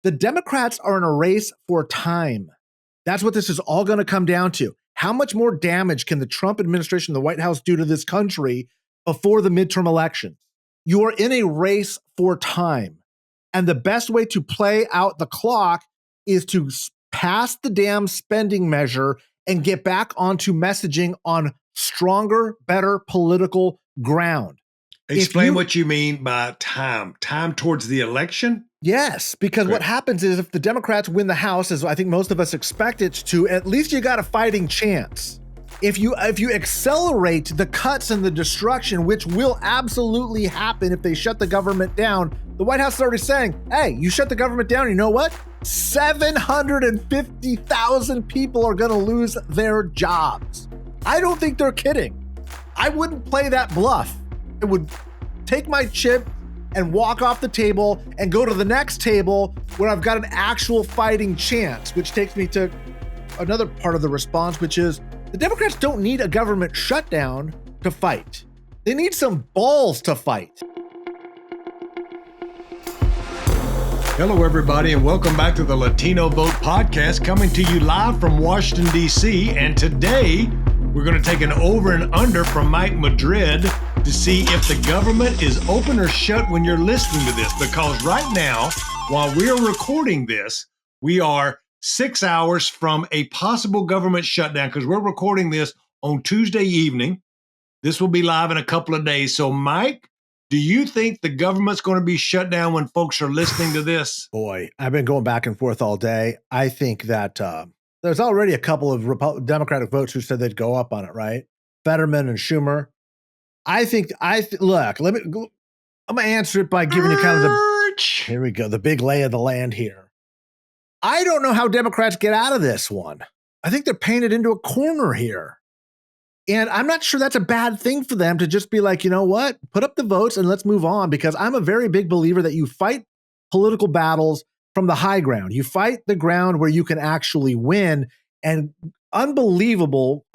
The Democrats are in a race for time. That's what this is all going to come down to. How much more damage can the Trump administration, the White House, do to this country before the midterm elections? You are in a race for time. And the best way to play out the clock is to pass the damn spending measure and get back onto messaging on stronger, better political ground. Explain what you mean by time. Time towards the election? Yes, because what happens is if the Democrats win the House, as I think most of us expect it to, at least you got a fighting chance. If you accelerate the cuts and the destruction, which will absolutely happen if they shut the government down, the White House is already saying, hey, you shut the government down, you know what? 750,000 people are going to lose their jobs. I don't think they're kidding. I wouldn't play that bluff. I would take my chip and walk off the table and go to the next table where I've got an actual fighting chance, which takes me to another part of the response, which is the Democrats don't need a government shutdown to fight. They need some balls to fight. Hello, everybody, and welcome back to the Latino Vote Podcast, coming to you live from Washington, D.C. And today, we're going to take an over and under from Mike Madrid to see if the government is open or shut when you're listening to this. Because right now, while we're recording this, we are 6 hours from a possible government shutdown because we're recording this on Tuesday evening. This will be live in a couple of days. So, Mike, do you think the government's going to be shut down when folks are listening to this? Boy, I've been going back and forth all day. I think that there's already a couple of Democratic votes who said they'd go up on it, right? Fetterman and Schumer. Look, I'm going to answer it by giving you kind of here we go, the big lay of the land here. I don't know how Democrats get out of this one. I think they're painted into a corner here. And I'm not sure that's a bad thing for them to just be like, you know what, put up the votes and let's move on, because I'm a very big believer that you fight political battles from the high ground. You fight the ground where you can actually win. And unbelievable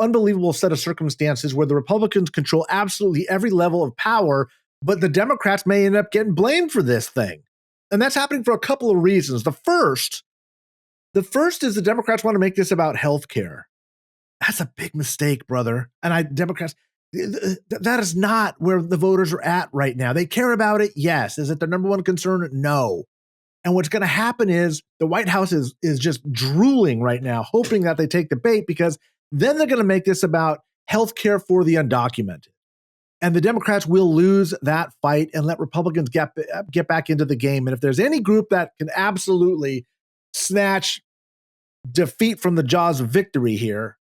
set of circumstances where the Republicans control absolutely every level of power, but the Democrats may end up getting blamed for this thing. And that's happening for a couple of reasons. The first is the Democrats want to make this about healthcare. That's a big mistake, brother. And Democrats, that is not where the voters are at right now. They care about it, yes. Is it their number one concern? No. And what's going to happen is the White House is just drooling right now, hoping that they take the bait, because then they're going to make this about health care for the undocumented. And the Democrats will lose that fight and let Republicans get back into the game. And if there's any group that can absolutely snatch defeat from the jaws of victory here,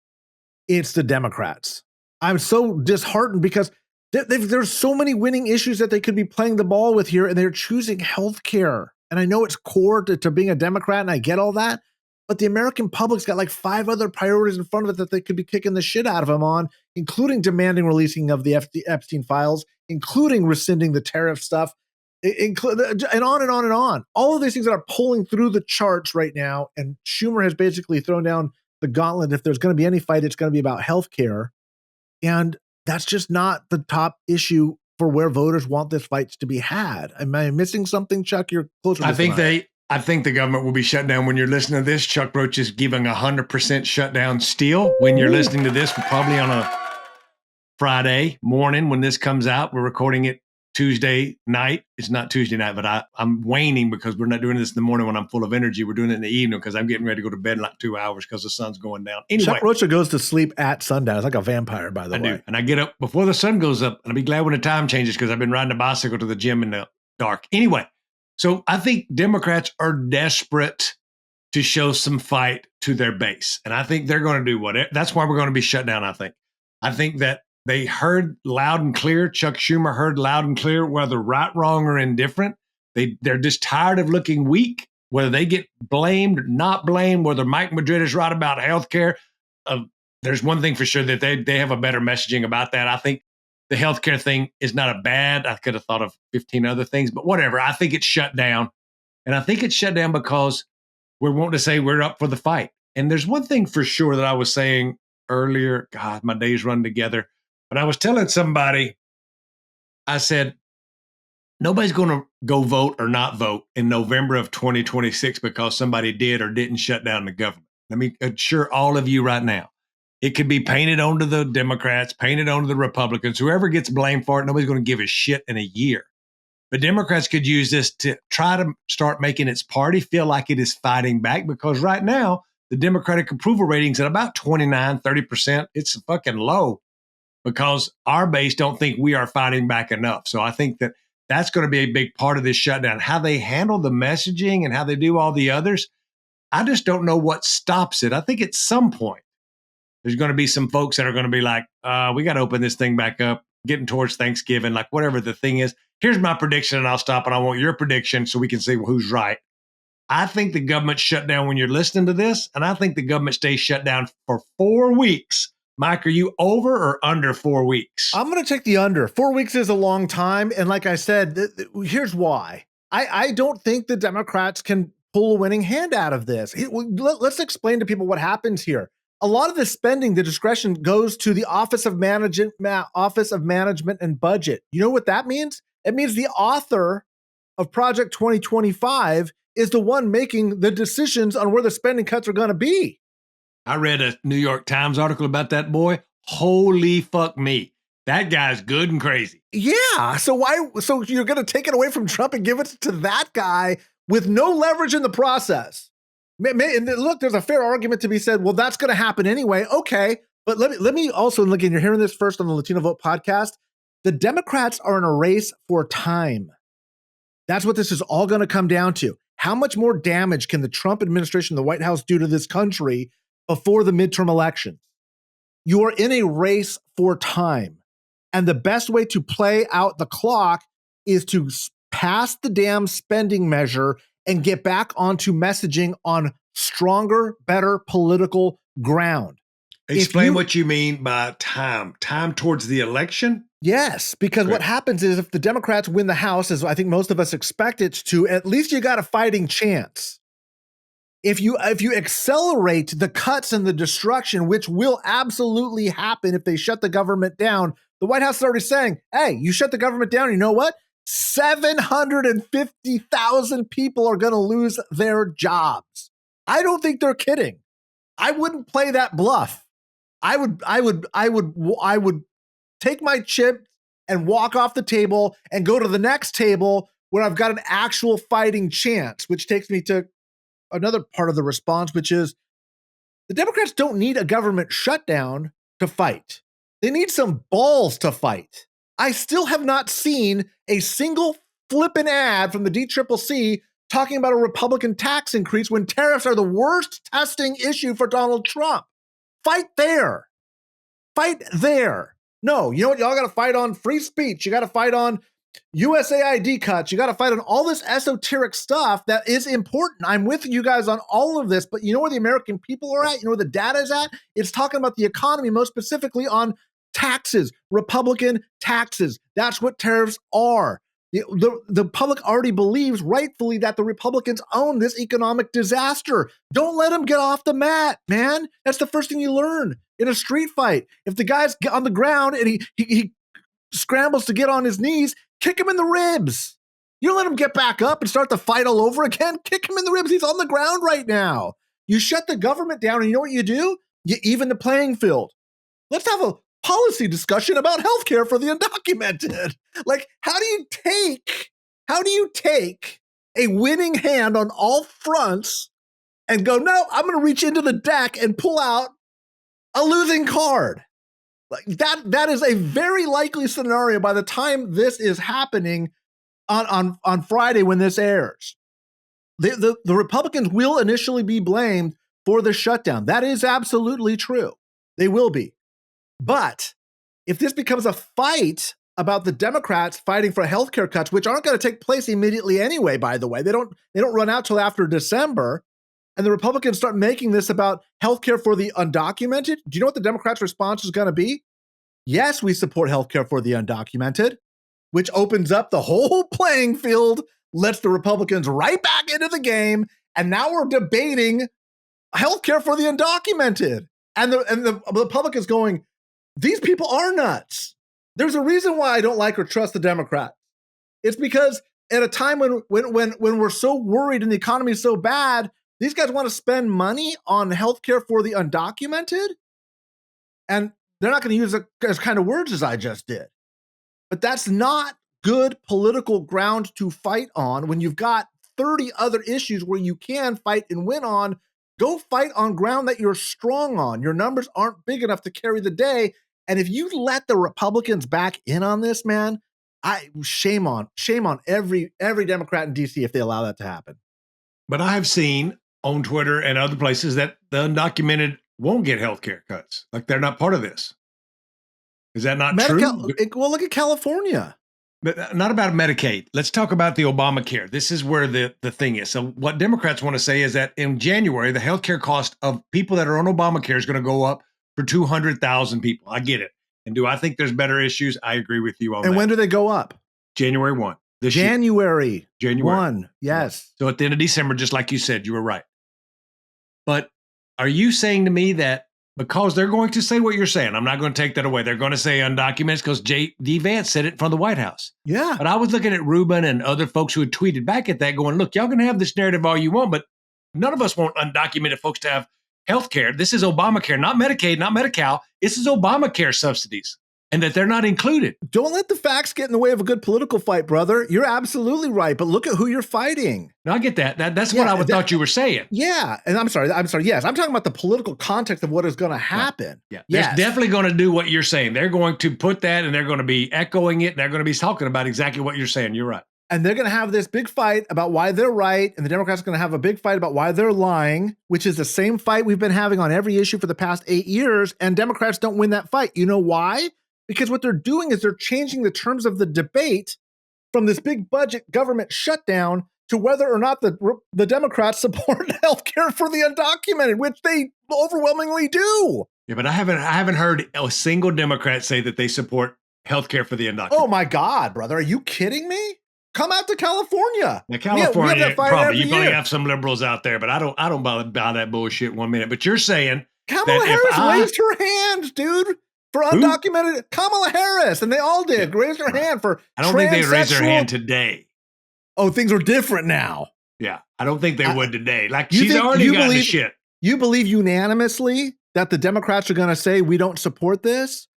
it's the Democrats. I'm so disheartened because there's so many winning issues that they could be playing the ball with here, and they're choosing health care. And I know it's core to being a Democrat, and I get all that, but the American public's got like 5 other priorities in front of it that they could be kicking the shit out of them on, including demanding releasing of the Epstein files, including rescinding the tariff stuff, and on and on and on. All of these things that are pulling through the charts right now, and Schumer has basically thrown down the gauntlet. If there's going to be any fight, it's going to be about health care. And that's just not the top issue for where voters want this fight to be had. Am I missing something, Chuck? You're closer to I think the government will be shut down when you're listening to this. Chuck Rocha is giving 100% shutdown still when you're listening to this. We're probably on a Friday morning when this comes out. We're recording it Tuesday night. It's not Tuesday night, but I'm waning because we're not doing this in the morning when I'm full of energy. We're doing it in the evening because I'm getting ready to go to bed in like 2 hours because the sun's going down. Anyway, Chuck Rocha goes to sleep at sundown. It's like a vampire, by the way. I do. And I get up before the sun goes up, and I'll be glad when the time changes because I've been riding a bicycle to the gym in the dark. Anyway, so I think Democrats are desperate to show some fight to their base. And I think they're going to do whatever. That's why we're going to be shut down, I think. I think that they heard loud and clear. Chuck Schumer heard loud and clear, whether right, wrong, or indifferent. They're just tired of looking weak, whether they get blamed or not blamed, whether Mike Madrid is right about health care. There's one thing for sure that they have a better messaging about that. I think the healthcare thing is not a bad. I could have thought of 15 other things, but whatever. I think it's shut down. And I think it's shut down because we're wanting to say we're up for the fight. And there's one thing for sure that I was saying earlier. God, my days run together. But I was telling somebody, I said, Nobody's going to go vote or not vote in November of 2026 because somebody did or didn't shut down the government. Let me assure all of you right now. It could be painted onto the Democrats, painted onto the Republicans, whoever gets blamed for it. Nobody's going to give a shit in a year. But Democrats could use this to try to start making its party feel like it is fighting back, because right now the Democratic approval rating's at about 29, 30%. It's fucking low because our base don't think we are fighting back enough. So I think that that's going to be a big part of this shutdown. How they handle the messaging and how they do all the others, I just don't know what stops it. I think at some point there's going to be some folks that are going to be like, we got to open this thing back up, getting towards Thanksgiving, like whatever the thing is. Here's my prediction, and I'll stop, and I want your prediction so we can see who's right. I think the government shut down when you're listening to this, and I think the government stays shut down for 4 weeks. Mike, are you over or under 4 weeks? I'm going to take the under. 4 weeks is a long time. And like I said, here's why. I don't think the Democrats can pull a winning hand out of this. Let's explain to people what happens here. A lot of the spending, the discretion goes to the Office of Management and Budget. You know what that means? It means the author of Project 2025 is the one making the decisions on where the spending cuts are going to be. I read a New York Times article about that boy. Holy fuck me. That guy's good and crazy. Yeah. So you're going to take it away from Trump and give it to that guy with no leverage in the process? And look, there's a fair argument to be said, well, that's going to happen anyway. Okay. But let me also, look, and you're hearing this first on the Latino Vote podcast, the Democrats are in a race for time. That's what this is all going to come down to. How much more damage can the Trump administration, the White House, do to this country before the midterm elections? You are in a race for time. And the best way to play out the clock is to pass the damn spending measure and get back onto messaging on stronger, better political ground. Explain what you mean by time. Time towards the election? Yes, because what happens is if the Democrats win the House, as I think most of us expect it to, at least you got a fighting chance. If you accelerate the cuts and the destruction, which will absolutely happen if they shut the government down, the White House is already saying, hey, you shut the government down, you know what? 750,000 people are going to lose their jobs. I don't think they're kidding. I wouldn't play that bluff. I would take my chip and walk off the table and go to the next table where I've got an actual fighting chance, which takes me to another part of the response, which is the Democrats don't need a government shutdown to fight. They need some balls to fight. I still have not seen a single flippin' ad from the DCCC talking about a Republican tax increase when tariffs are the worst testing issue for Donald Trump. Fight there. Fight there. No, you know what? Y'all got to fight on free speech. You got to fight on USAID cuts. You got to fight on all this esoteric stuff that is important. I'm with you guys on all of this, but you know where the American people are at? You know where the data is at? It's talking about the economy, most specifically on taxes, Republican taxes. That's what tariffs are. The public already believes rightfully that the Republicans own this economic disaster. Don't let them get off the mat, man. That's the first thing you learn in a street fight. If the guy's on the ground and he scrambles to get on his knees, kick him in the ribs. You don't let him get back up and start the fight all over again. Kick him in the ribs. He's on the ground right now. You shut the government down, and you know what you do? You even the playing field. Let's have a policy discussion about healthcare for the undocumented. Like, how do you take a winning hand on all fronts and go, no, I'm going to reach into the deck and pull out a losing card? Like that is a very likely scenario by the time this is happening on Friday when this airs. The Republicans will initially be blamed for the shutdown. That is absolutely true. They will be. But if this becomes a fight about the Democrats fighting for healthcare cuts, which aren't going to take place immediately anyway, by the way, they don't run out till after December, and the Republicans start making this about healthcare for the undocumented, do you know what the Democrats' response is going to be? Yes, we support healthcare for the undocumented, which opens up the whole playing field, lets the Republicans right back into the game, and now we're debating healthcare for the undocumented. And the Republicans going, these people are nuts. There's a reason why I don't like or trust the Democrats. It's because at a time when we're so worried and the economy is so bad, these guys want to spend money on healthcare for the undocumented, and they're not going to use as kind of words as I just did. But that's not good political ground to fight on when you've got 30 other issues where you can fight and win on. Go fight on ground that you're strong on. Your numbers aren't big enough to carry the day. And if you let the Republicans back in on this, man, shame on every Democrat in DC if they allow that to happen. But I have seen on Twitter and other places that the undocumented won't get health care cuts. Like they're not part of this. Is that not true? Well, look at California. But not about Medicaid. Let's talk about the Obamacare. This is where the thing is. So what Democrats want to say is that in January, the healthcare cost of people that are on Obamacare is going to go up for 200,000 people. I get it. And do I think there's better issues? I agree with you on that. And when do they go up? January 1. January 1. Yes. So at the end of December, just like you said, you were right. But are you saying to me that because they're going to say what you're saying, I'm not going to take that away. They're going to say undocumented because D. Vance said it in front of the White House. Yeah. But I was looking at Rubin and other folks who had tweeted back at that going, look, y'all can have this narrative all you want, but none of us want undocumented folks to have health care. This is Obamacare, not Medicaid, not Medi-Cal. This is Obamacare subsidies. And that they're not included. Don't let the facts get in the way of a good political fight, brother. You're absolutely right, but look at who you're fighting. No, I get that. That's what I thought you were saying. Yeah, and I'm sorry. Yes, I'm talking about the political context of what is going to happen. Right. Yeah, yes. They're definitely going to do what you're saying. They're going to put that, and they're going to be echoing it, and they're going to be talking about exactly what you're saying. You're right. And they're going to have this big fight about why they're right, and the Democrats are going to have a big fight about why they're lying, which is the same fight we've been having on every issue for the past 8 years, and Democrats don't win that fight. You know why? Because what they're doing is they're changing the terms of the debate from this big budget government shutdown to whether or not the Democrats support health care for the undocumented, which they overwhelmingly do. Yeah, but I haven't heard a single Democrat say that they support health care for the undocumented. Oh my God, brother. Are you kidding me? Come out to California. Now, California, probably. You probably have some liberals out there, but I don't buy that bullshit 1 minute. But you're saying Kamala Harris raised her hand, dude. For undocumented, Kamala Harris, and they all did raise their hand for. I don't think they'd raise their hand today. Oh, things are different now. Yeah, I don't think they would today. Like she's already got the shit. You believe unanimously that the Democrats are going to say we don't support this?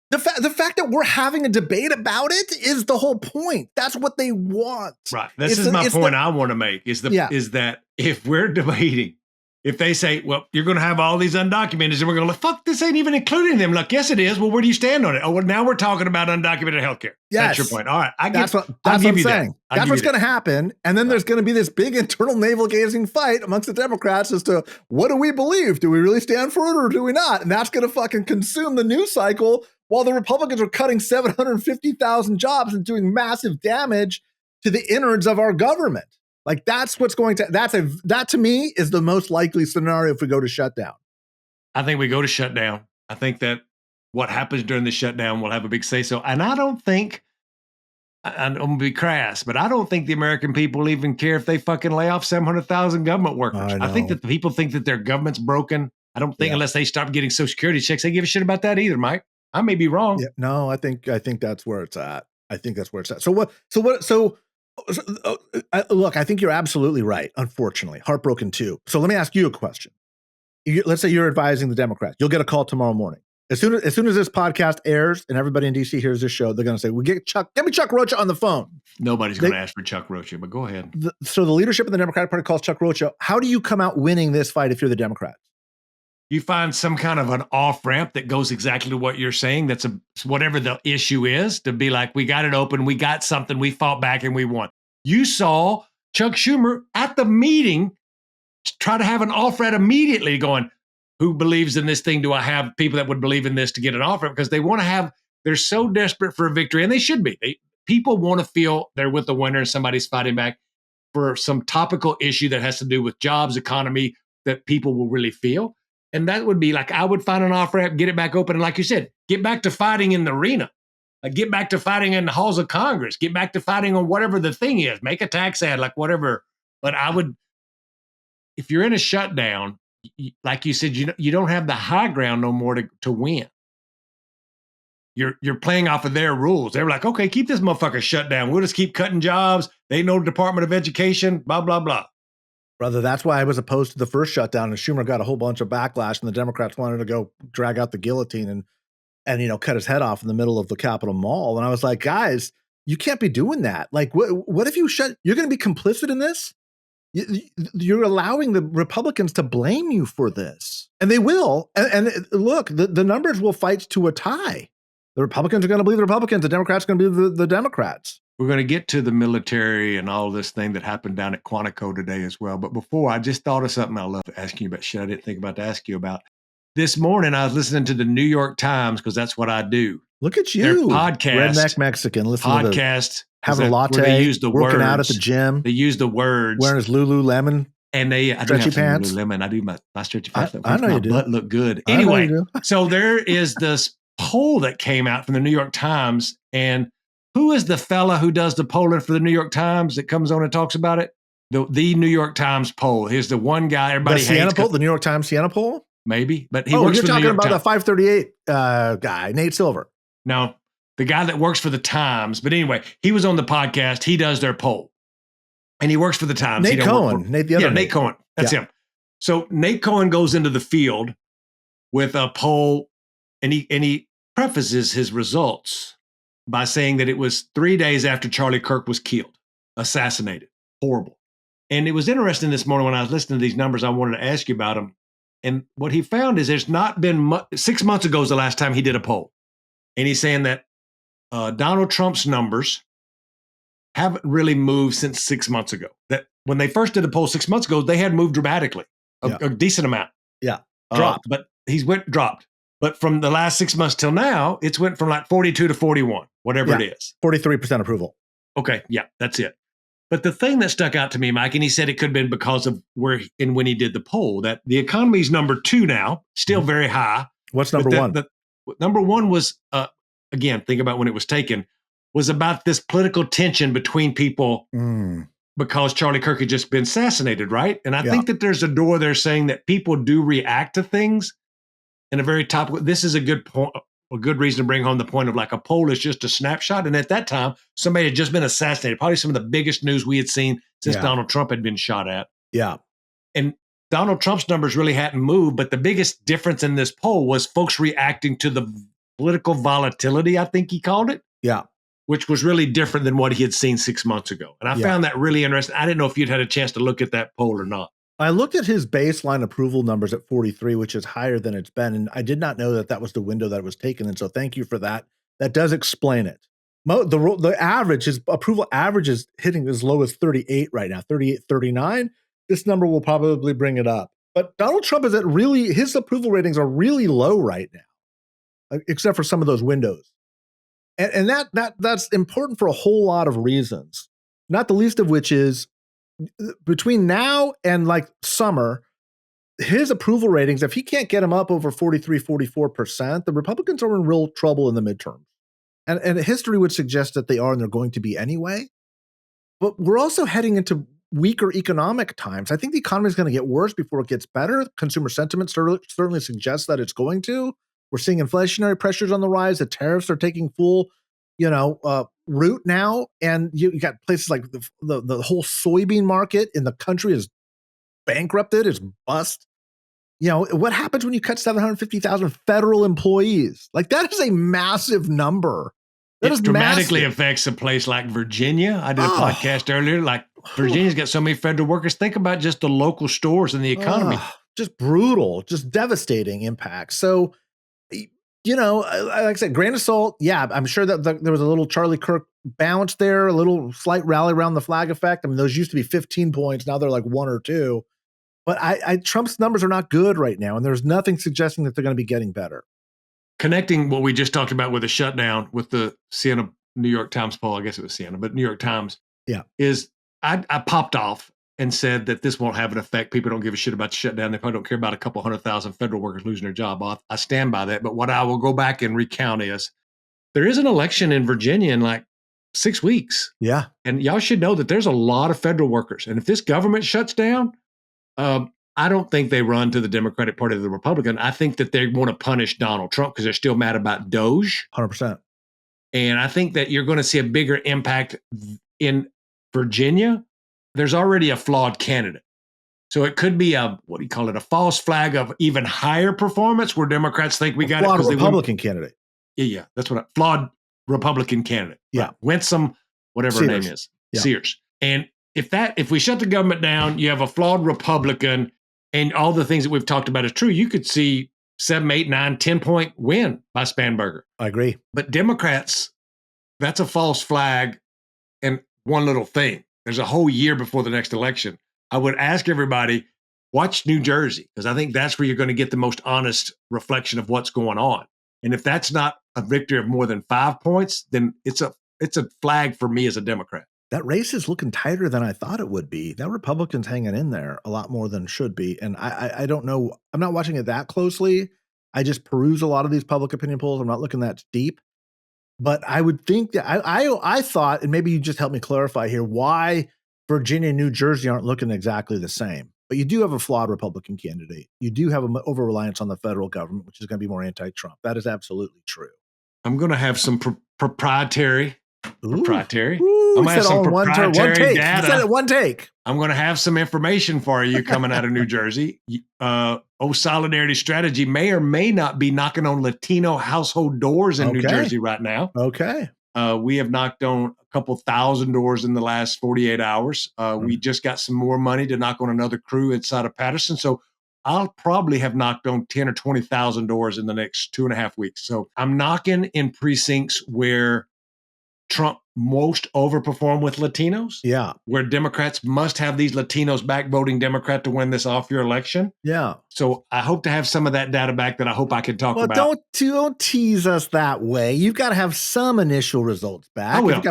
The fact that we're having a debate about it is the whole point. That's what they want. Right. This is my point I want to make is that if we're debating. If they say, well, you're going to have all these undocumented, and we're going to fuck, this ain't even including them. Like, yes, it is. Well, where do you stand on it? Oh, well, now we're talking about undocumented healthcare. Yes. That's your point. All right. That's what I'm saying. That's what's going to happen. And then there's going to be this big internal navel-gazing fight amongst the Democrats as to what do we believe? Do we really stand for it or do we not? And that's going to fucking consume the news cycle while the Republicans are cutting 750,000 jobs and doing massive damage to the innards of our government. Like that's what's going to, that to me is the most likely scenario if we go to shutdown. I think we go to shutdown. I think that what happens during the shutdown will have a big say so. And I don't think, I'm going to be crass, but I don't think the American people even care if they fucking lay off 700,000 government workers. I think that the people think that their government's broken. I don't think unless they start getting Social Security checks, they give a shit about that either, Mike. I may be wrong. Yeah, no, I think that's where it's at. Look, I think you're absolutely right. Unfortunately, heartbroken too. So let me ask you a question. Let's say you're advising the Democrats. You'll get a call tomorrow morning. As soon as this podcast airs and everybody in DC hears this show, they're going to say, get me Chuck Rocha on the phone. Nobody's going to ask for Chuck Rocha, but go ahead. So the leadership of the Democratic Party calls Chuck Rocha. How do you come out winning this fight if you're the Democrats? You find some kind of an off-ramp that goes exactly to what you're saying. That's whatever the issue is, to be like, we got it open, we got something, we fought back, and we won. You saw Chuck Schumer at the meeting try to have an off-ramp immediately going, who believes in this thing? Do I have people that would believe in this to get an off-ramp? Because they want to have, they're so desperate for a victory, and they should be. People want to feel they're with the winner and somebody's fighting back for some topical issue that has to do with jobs, economy, that people will really feel. And that would be like, I would find an off-ramp, get it back open. And like you said, get back to fighting in the arena. Like get back to fighting in the halls of Congress. Get back to fighting on whatever the thing is. Make a tax ad, like whatever. But I would, if you're in a shutdown, like you said, you don't have the high ground no more to win. you're playing off of their rules. They were like, okay, keep this motherfucker shut down. We'll just keep cutting jobs. They know the Department of Education, blah, blah, blah. Brother, that's why I was opposed to the first shutdown, and Schumer got a whole bunch of backlash, and the Democrats wanted to go drag out the guillotine and cut his head off in the middle of the Capitol Mall. And I was like, guys, you can't be doing that. Like, what if you're going to be complicit in this? You're allowing the Republicans to blame you for this, and they will. And look, the numbers will fight to a tie. The Republicans are going to believe the Republicans. The Democrats are going to believe the Democrats. We're going to get to the military and all this thing that happened down at Quantico today as well. But before, I just thought of something I love asking you about. Shit, I didn't think about to ask you about. This morning, I was listening to the New York Times because that's what I do. Look at you. Their podcast. Redneck Mexican. Listen podcast. Having a latte. They use the working words. Out at the gym. They use the words. Wearing his Lululemon. And I do stretchy have some pants. Lululemon. I do my stretchy pants. I know my you do. butt look good. Anyway, do. So there is this poll that came out from the New York Times. And who is the fella who does the polling for the New York Times that comes on and talks about it? The New York Times poll. Here's the one guy everybody the Siena hates. Poll, the New York Times Siena Poll? Maybe, but he works for the New York Times. You're talking about the 538 guy, Nate Silver. No, the guy that works for the Times. But anyway, he was on the podcast. He does their poll. And he works for the Times. Nate Cohen. Nate Cohen. That's him. So Nate Cohen goes into the field with a poll, and he prefaces his results by saying that it was 3 days after Charlie Kirk was killed, assassinated. Horrible. And it was interesting this morning when I was listening to these numbers, I wanted to ask you about them. And what he found is there's not been 6 months ago is the last time he did a poll. And he's saying that Donald Trump's numbers haven't really moved since 6 months ago. That when they first did the poll 6 months ago, they had moved dramatically, a decent amount. Yeah, dropped. But dropped. But from the last 6 months till now, it's went from like 42 to 41, whatever it is. 43% approval. Okay, yeah, that's it. But the thing that stuck out to me, Mike, and he said it could have been because of where and when he did the poll, that the economy's number 2 now, still very high. What's number 1? Number 1 was, again, think about when it was taken, was about this political tension between people because Charlie Kirk had just been assassinated, right? And I think that there's a door there saying that people do react to things in a very topical. This is a good point, a good reason to bring home the point of like a poll is just a snapshot. And at that time, somebody had just been assassinated, probably some of the biggest news we had seen since Donald Trump had been shot at. Yeah. And Donald Trump's numbers really hadn't moved, but the biggest difference in this poll was folks reacting to the political volatility, I think he called it. Yeah. Which was really different than what he had seen 6 months ago. And I found that really interesting. I didn't know if you'd had a chance to look at that poll or not. I looked at his baseline approval numbers at 43, which is higher than it's been. And I did not know that was the window that it was taken. And so thank you for that. That does explain it. The average, his approval average is hitting as low as 38 right now, 38, 39. This number will probably bring it up. But Donald Trump is his approval ratings are really low right now, except for some of those windows. And that's important for a whole lot of reasons, not the least of which is between now and like summer, his approval ratings, if he can't get them up over 43, 44%, the Republicans are in real trouble in the midterms. And history would suggest that they are, and they're going to be anyway. But we're also heading into weaker economic times. I think the economy is going to get worse before it gets better. Consumer sentiment certainly suggests that it's going to. We're seeing inflationary pressures on the rise. The tariffs are taking full, root now. And you got places like the whole soybean market in the country is bankrupted, is bust. What happens when you cut 750,000 federal employees? Like, that is a massive number. That is dramatically massive. Affects a place like Virginia. I did a podcast earlier. Like, Virginia's got so many federal workers. Think about just the local stores and the economy. Just brutal, just devastating impact. So, like I said, grain of salt. Yeah, I'm sure that there was a little Charlie Kirk bounce there, a little slight rally around the flag effect. I mean, those used to be 15 points. Now they're like 1 or 2. But Trump's numbers are not good right now, and there's nothing suggesting that they're going to be getting better. Connecting what we just talked about with the shutdown with the Siena New York Times poll, I guess it was Siena, but New York Times, is I popped off and said that this won't have an effect. People don't give a shit about the shutdown. They probably don't care about a couple 100,000 federal workers losing their job. I stand by that. But what I will go back and recount is there is an election in Virginia in like 6 weeks. Yeah. And y'all should know that there's a lot of federal workers. And if this government shuts down, I don't think they run to the Democratic Party or the Republican. I think that they want to punish Donald Trump because they're still mad about Doge. 100%. And I think that you're going to see a bigger impact in Virginia. There's already a flawed candidate. So it could be a false flag of even higher performance where Democrats think we got it because they Republican candidate. Yeah, that's what flawed Republican candidate. Yeah, right? Winsome, whatever her name is, Sears. And if we shut the government down, you have a flawed Republican, and all the things that we've talked about is true. You could see 7, 8, 9, 10-point win by Spanberger. I agree. But Democrats, that's a false flag, and one little thing. There's a whole year before the next election. I would ask everybody, watch New Jersey, because I think that's where you're going to get the most honest reflection of what's going on. And if that's not a victory of more than 5 points, then it's a flag for me as a Democrat. That race is looking tighter than I thought it would be. That Republican's hanging in there a lot more than should be. And I don't know. I'm not watching it that closely. I just peruse a lot of these public opinion polls. I'm not looking that deep. But I would think that I thought, and maybe you just help me clarify here, why Virginia and New Jersey aren't looking exactly the same. But you do have a flawed Republican candidate. You do have an over-reliance on the federal government, which is going to be more anti-Trump. That is absolutely true. I'm going to have some proprietary. Ooh, I'm going to have some proprietary data. You said it one take. I'm going to have some information for you coming out of New Jersey. Solidarity Strategy may or may not be knocking on Latino household doors in New Jersey right now. Okay. We have knocked on a couple thousand doors in the last 48 hours. We just got some more money to knock on another crew inside of Patterson. So I'll probably have knocked on 10 or 20,000 doors in the next 2.5 weeks. So I'm knocking in precincts where Trump most overperformed with Latinos. Yeah. Where Democrats must have these Latinos back voting Democrat to win this off-year election. Yeah. So I hope to have some of that data back that I hope I can talk about. Don't tease us that way. You've got to have some initial results back. I will.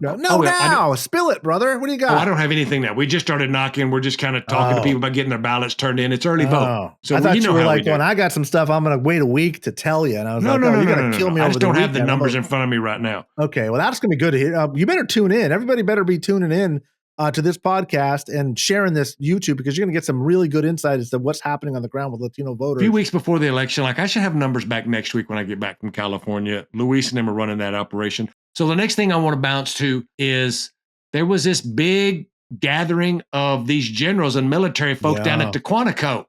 Now. Spill it, brother. What do you got? I don't have anything now. We just started knocking. We're just kind of talking to people about getting their ballots turned in. It's early vote. So I thought you were like, I got some stuff I'm going to wait a week to tell you. And I was you're going to kill me over the weekend. I just don't have the numbers in front of me right now. Okay. Well, that's going to be good to hear. You better tune in. Everybody better be tuning in to this podcast and sharing this YouTube, because you're going to get some really good insight as to what's happening on the ground with Latino voters. A few weeks before the election, I should have numbers back next week when I get back from California. Luis and them are running that operation. So the next thing I want to bounce to is there was this big gathering of these generals and military folk down at Quantico.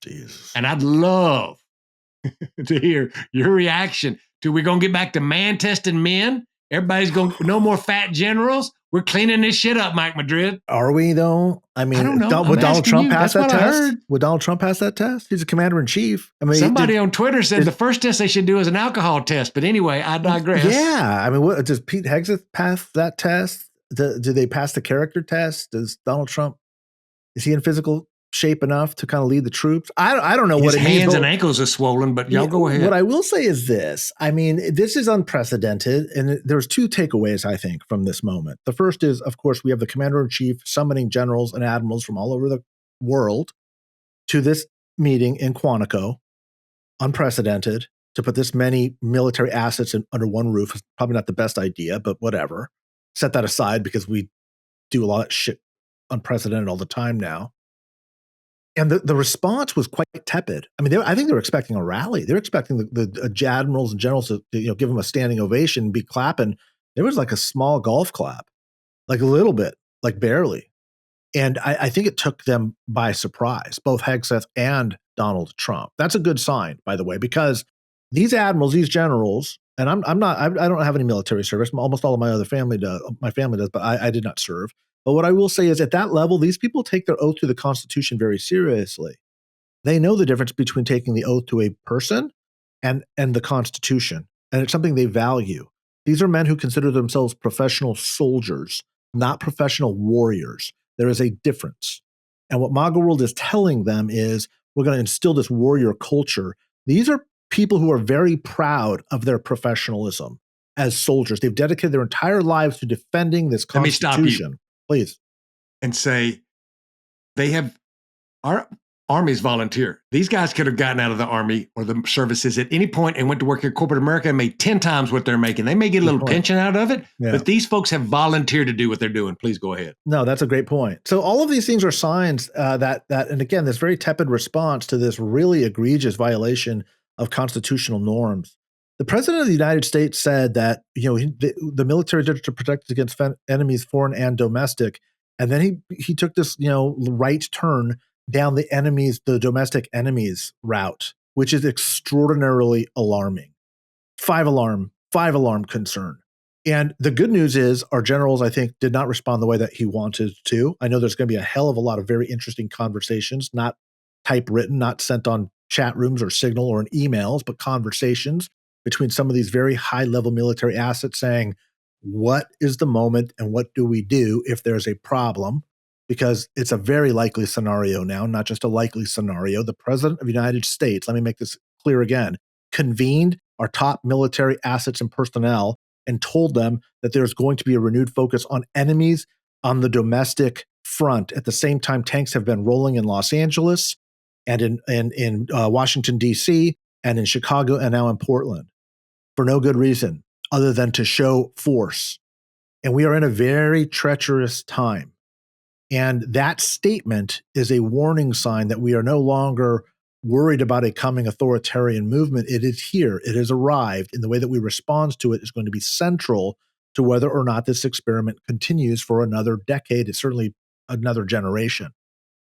Jesus. And I'd love to hear your reaction to, we're going to get back to man testing men. Everybody's going, no more fat generals. We're cleaning this shit up, Mike Madrid. Are we, though? I mean, I don't know. Would Donald Trump pass that test? Would Donald Trump pass that test? He's a commander in chief. I mean, somebody on Twitter said the first test they should do is an alcohol test. But anyway, I digress. Yeah. I mean, does Pete Hegseth pass that test? Do they pass the character test? Does Donald Trump, is he in physical shape enough to kind of lead the troops? I don't know what it means. His hands and ankles are swollen, but y'all go ahead. What I will say is this. I mean, this is unprecedented. And there's two takeaways, I think, from this moment. The first is, of course, we have the commander-in-chief summoning generals and admirals from all over the world to this meeting in Quantico. Unprecedented. To put this many military assets under one roof is probably not the best idea, but whatever. Set that aside, because we do a lot of shit unprecedented all the time now. And the response was quite tepid. I mean, I think they were expecting a rally. They were expecting the admirals and generals to give them a standing ovation and be clapping. There was like a small golf clap, like a little bit, like barely. And I think it took them by surprise, both Hegseth and Donald Trump. That's a good sign, by the way, because these admirals, these generals, and I don't have any military service. Almost all of my family does, but I did not serve. But what I will say is, at that level, these people take their oath to the Constitution very seriously. They know the difference between taking the oath to a person and the Constitution, and it's something they value. These are men who consider themselves professional soldiers, not professional warriors. There is a difference. And what MAGA World is telling them is, we're going to instill this warrior culture. These are people who are very proud of their professionalism as soldiers. They've dedicated their entire lives to defending this Constitution. Let me stop you. Please. And say, armies volunteer. These guys could have gotten out of the army or the services at any point and went to work in corporate America and made 10 times what they're making. They may get a little pension out of it, but these folks have volunteered to do what they're doing. Please go ahead. No, that's a great point. So all of these things are signs that, and again, this very tepid response to this really egregious violation of constitutional norms. The president of the United States said that the military did to protect us against enemies, foreign and domestic, and then he took this right turn down the domestic enemies route, which is extraordinarily alarming. Five alarm concern. And the good news is our generals, I think, did not respond the way that he wanted to. I know there's going to be a hell of a lot of very interesting conversations, not typewritten, not sent on chat rooms or Signal or in emails, but conversations between some of these very high-level military assets saying, what is the moment and what do we do if there's a problem? Because it's a very likely scenario now, not just a likely scenario. The president of the United States, let me make this clear again, convened our top military assets and personnel and told them that there's going to be a renewed focus on enemies on the domestic front. At the same time, tanks have been rolling in Los Angeles and in Washington, D.C., and in Chicago, and now in Portland, for no good reason other than to show force. And we are in a very treacherous time. And that statement is a warning sign that we are no longer worried about a coming authoritarian movement. It is here. It has arrived. And the way that we respond to it is going to be central to whether or not this experiment continues for another decade. It's certainly another generation.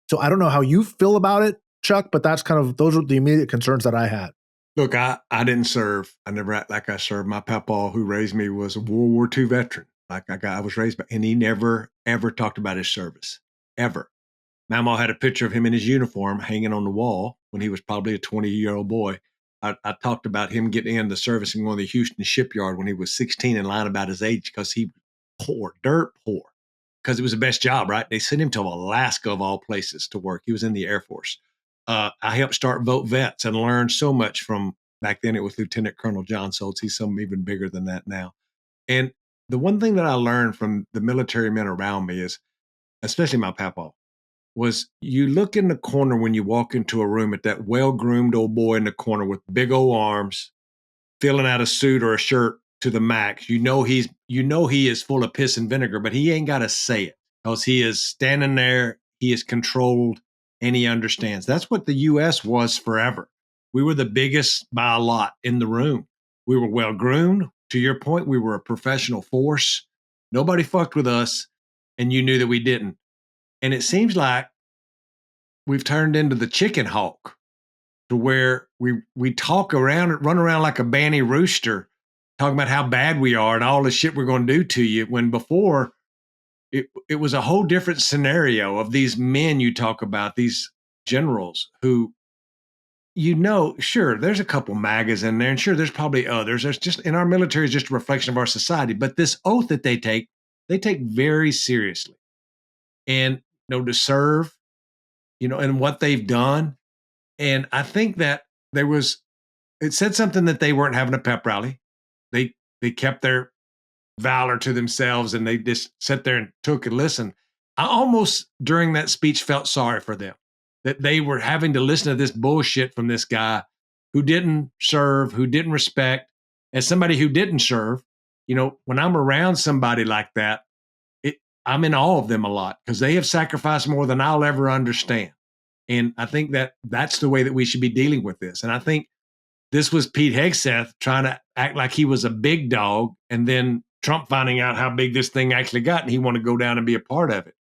So I don't know how you feel about it, Chuck, but those are the immediate concerns that I had. Look, I didn't serve. I never act like I served. My papa, who raised me, was a World War II veteran. I was raised by, and he never, ever talked about his service, ever. Mama had a picture of him in his uniform hanging on the wall when he was probably a 20-year-old boy. I talked about him getting into the service and going to the Houston shipyard when he was 16 and lying about his age because he was poor, dirt poor, because it was the best job, right? They sent him to Alaska, of all places, to work. He was in the Air Force. I helped start Vote Vets and learned so much from, back then it was Lieutenant Colonel John Soltz. He's something even bigger than that now. And the one thing that I learned from the military men around me is, especially my papa, was you look in the corner when you walk into a room at that well-groomed old boy in the corner with big old arms, filling out a suit or a shirt to the max. You know he is full of piss and vinegar, but he ain't got to say it because he is standing there, he is controlled, and he understands. That's what the U.S. was forever. We were the biggest by a lot in the room. We were well-groomed. To your point, we were a professional force. Nobody fucked with us, and you knew that we didn't. And it seems like we've turned into the chicken hawk, to where we talk around, run around like a banny rooster, talking about how bad we are and all the shit we're going to do to you, when before it was a whole different scenario of these men you talk about, these generals who, sure, there's a couple MAGAs in there, and sure, there's probably others. There's just, in our military, is just a reflection of our society. But this oath that they take very seriously. And, to serve, and what they've done. And I think that it said something that they weren't having a pep rally. They kept their valor to themselves, and they just sat there and took and listened. I almost, during that speech, felt sorry for them, that they were having to listen to this bullshit from this guy who didn't serve, who didn't respect. As somebody who didn't serve, when I'm around somebody like that, I'm in awe of them a lot because they have sacrificed more than I'll ever understand. And I think that that's the way that we should be dealing with this. And I think this was Pete Hegseth trying to act like he was a big dog, and then Trump finding out how big this thing actually got, and he wanted to go down and be a part of it.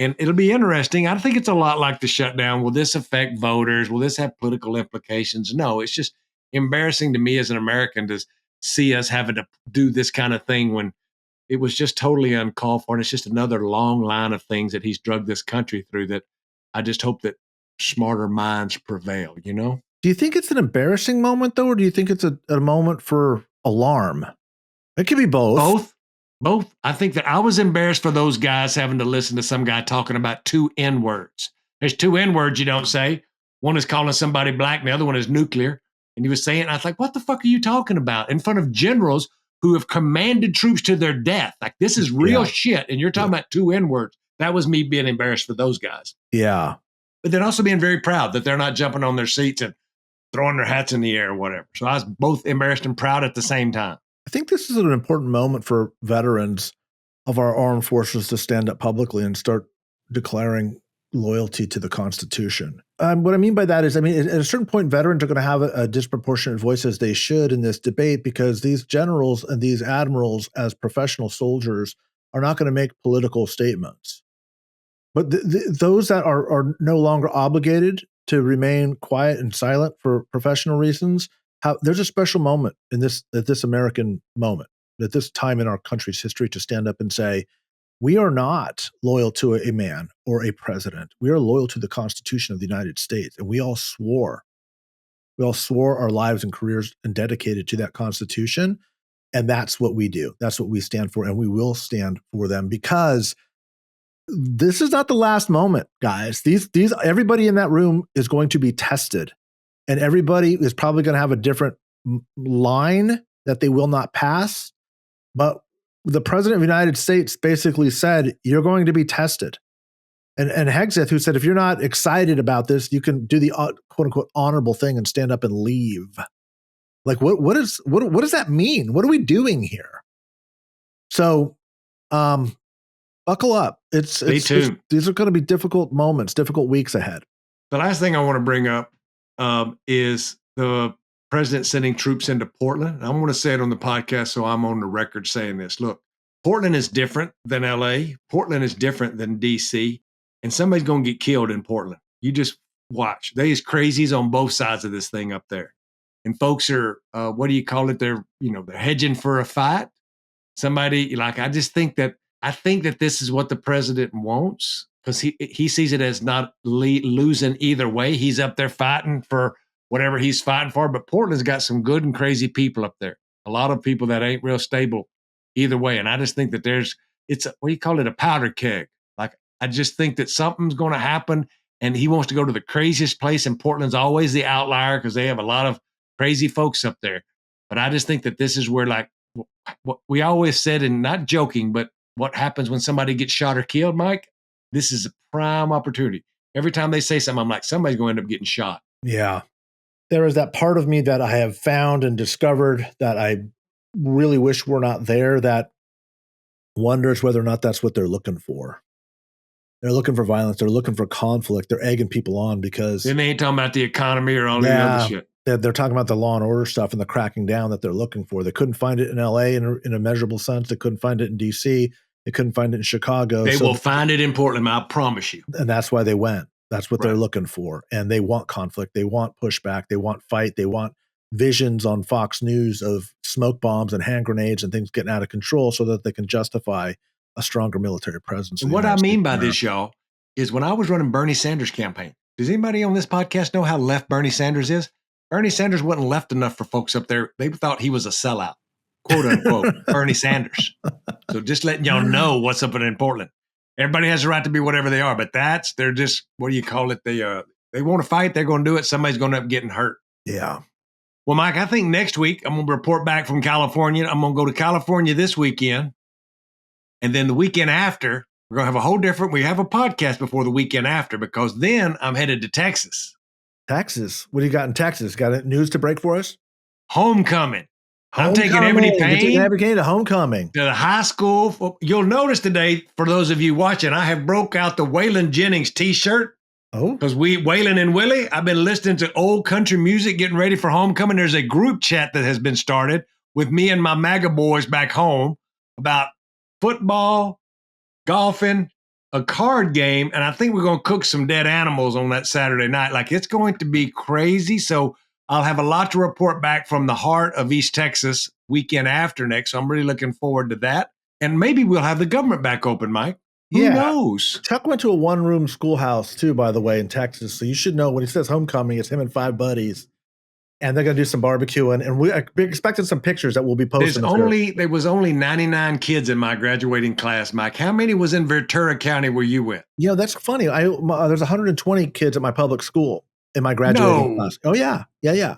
And it'll be interesting. I think it's a lot like the shutdown. Will this affect voters? Will this have political implications? No, it's just embarrassing to me as an American to see us having to do this kind of thing when it was just totally uncalled for. And it's just another long line of things that he's drugged this country through that I just hope that smarter minds prevail, Do you think it's an embarrassing moment, though, or do you think it's a moment for alarm? It could be both. Both. I think that I was embarrassed for those guys having to listen to some guy talking about 2 N-words. There's 2 N-words you don't say. One is calling somebody black, and the other one is nuclear. And he was saying, I was like, what the fuck are you talking about? In front of generals who have commanded troops to their death. Like, this is real shit. And you're talking about 2 N-words. That was me being embarrassed for those guys. Yeah. but then also being very proud that they're not jumping on their seats and throwing their hats in the air or whatever. So I was both embarrassed and proud at the same time. I think this is an important moment for veterans of our armed forces to stand up publicly and start declaring loyalty to the Constitution. What I mean by that is, at a certain point, veterans are going to have a disproportionate voice, as they should, in this debate, because these generals and these admirals, as professional soldiers, are not going to make political statements. But those that are no longer obligated to remain quiet and silent for professional reasons, there's a special moment at this American moment, at this time in our country's history, to stand up and say, we are not loyal to a man or a president. We are loyal to the Constitution of the United States. And we all swore our lives and careers and dedicated to that Constitution. And that's what we do. That's what we stand for. And we will stand for them, because this is not the last moment, guys. Everybody in that room is going to be tested, and everybody is probably going to have a different line that they will not pass. But the president of the United States basically said, you're going to be tested. And Hegseth, who said, if you're not excited about this, you can do the quote unquote honorable thing and stand up and leave. Like, what does that mean? What are we doing here? So, buckle up. These are going to be difficult moments, difficult weeks ahead. The last thing I want to bring up is the president sending troops into Portland. I'm going to say it on the podcast, so I'm on the record saying this. Look, Portland is different than LA. Portland is different than DC. And somebody's going to get killed in Portland. You just watch. There's crazies on both sides of this thing up there. And folks are, what do you call it? They're hedging for a fight. Somebody, I think that this is what the president wants, because he sees it as not losing either way. He's up there fighting for whatever he's fighting for. But Portland's got some good and crazy people up there. A lot of people that ain't real stable either way. And I just think that a powder keg. I just think that something's going to happen, and he wants to go to the craziest place. And Portland's always the outlier because they have a lot of crazy folks up there. But I just think that this is where, what we always said, and not joking, but what happens when somebody gets shot or killed, Mike? This is a prime opportunity. Every time they say something, I'm like, somebody's going to end up getting shot. Yeah. There is that part of me that I have found and discovered that I really wish were not there, that wonders whether or not that's what they're looking for. They're looking for violence. They're looking for conflict. They're egging people on because... Then they ain't talking about the economy or all the other shit. They're talking about the law and order stuff and the cracking down that they're looking for. They couldn't find it in LA in a measurable sense. They couldn't find it in DC. They couldn't find it in Chicago. They will find it in Portland, I promise you. And that's why they went. That's what they're looking for. And they want conflict. They want pushback. They want fight. They want visions on Fox News of smoke bombs and hand grenades and things getting out of control so that they can justify a stronger military presence. And what I mean by this, y'all, is when I was running Bernie Sanders' campaign, does anybody on this podcast know how left Bernie Sanders is? Bernie Sanders wasn't left enough for folks up there. They thought he was a sellout, quote unquote, Bernie Sanders. So just letting y'all know what's up in Portland. Everybody has the right to be whatever they are, but they're just, what do you call it? They want to fight. They're going to do it. Somebody's going to end up getting hurt. Yeah. Well, Mike, I think next week I'm going to report back from California. I'm going to go to California this weekend. And then the weekend after, we're going to have we have a podcast before the weekend after, because then I'm headed to Texas. Texas? What do you got in Texas? Got news to break for us? Homecoming. I'm taking Ebony Payne to homecoming. To the high school. You'll notice today, for those of you watching, I have broke out the Waylon Jennings t-shirt. Oh. Because Waylon and Willie, I've been listening to old country music, getting ready for homecoming. There's a group chat that has been started with me and my MAGA boys back home about football, golfing, a card game, and I think we're going to cook some dead animals on that Saturday night. It's going to be crazy. So I'll have a lot to report back from the heart of East Texas weekend after next. So I'm really looking forward to that. And maybe we'll have the government back open, Mike. Who knows? Chuck went to a one-room schoolhouse too, by the way, in Texas. So you should know when he says homecoming, it's him and 5 buddies. And they're going to do some barbecuing. And we're expecting some pictures that will be posted. There was only 99 kids in my graduating class, Mike. How many was in Ventura County where you went? That's funny. There's 120 kids at my public school in my graduating class. Oh, yeah. Yeah.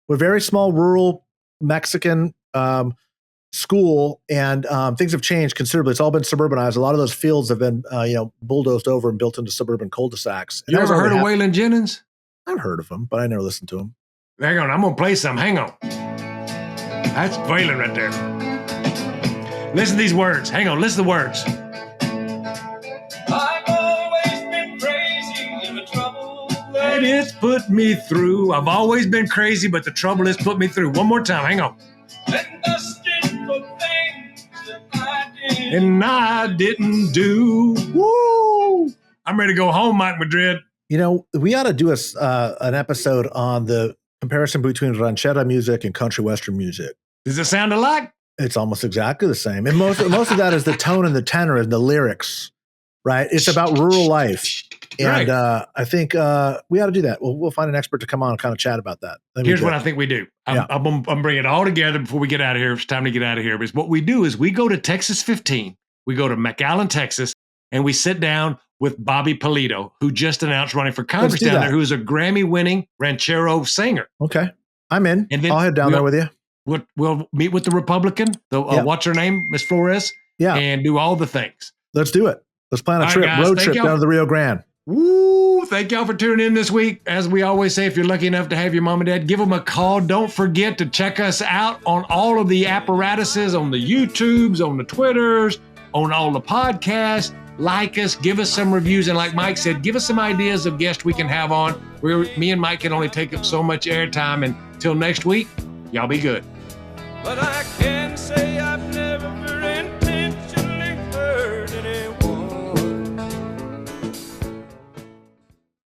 We're very small, rural, Mexican, school, and things have changed considerably. It's all been suburbanized. A lot of those fields have been, bulldozed over and built into suburban cul-de-sacs. And You ever heard of Waylon Jennings? I've heard of him, but I never listened to him. Hang on, I'm going to play some. Hang on. That's Waylon right there. Listen to these words. Hang on, listen to the words. I've always been crazy in the trouble that it's put me through. I've always been crazy, but the trouble has put me through. One more time, hang on. And I didn't do. Woo! I'm ready to go home, Mike Madrid. We ought to do an episode on the comparison between ranchera music and country western music. Does it sound alike? It's almost exactly the same. And most of that is the tone and the tenor and the lyrics, right? It's about rural life. And I think we ought to do that. We'll find an expert to come on and kind of chat about that. Here's what I think we do. I'm bringing it all together before we get out of here. It's time to get out of here. Because what we do is we go to Texas 15. We go to McAllen, Texas, and we sit down with Bobby Polito, who just announced running for Congress down there, who is a Grammy-winning ranchero singer. Okay. I'm in. And then I'll head down there with you. We'll meet with the Republican, what's her name, Miss Flores, and do all the things. Let's do it. Let's plan a road trip down to the Rio Grande. Woo! Thank y'all for tuning in this week. As we always say, if you're lucky enough to have your mom and dad, give them a call. Don't forget to check us out on all of the apparatuses, on the YouTubes, on the Twitters, on all the podcasts. Like us, give us some reviews, and like Mike said, give us some ideas of guests we can have on. Me and Mike can only take up so much airtime. And until next week, y'all be good. But I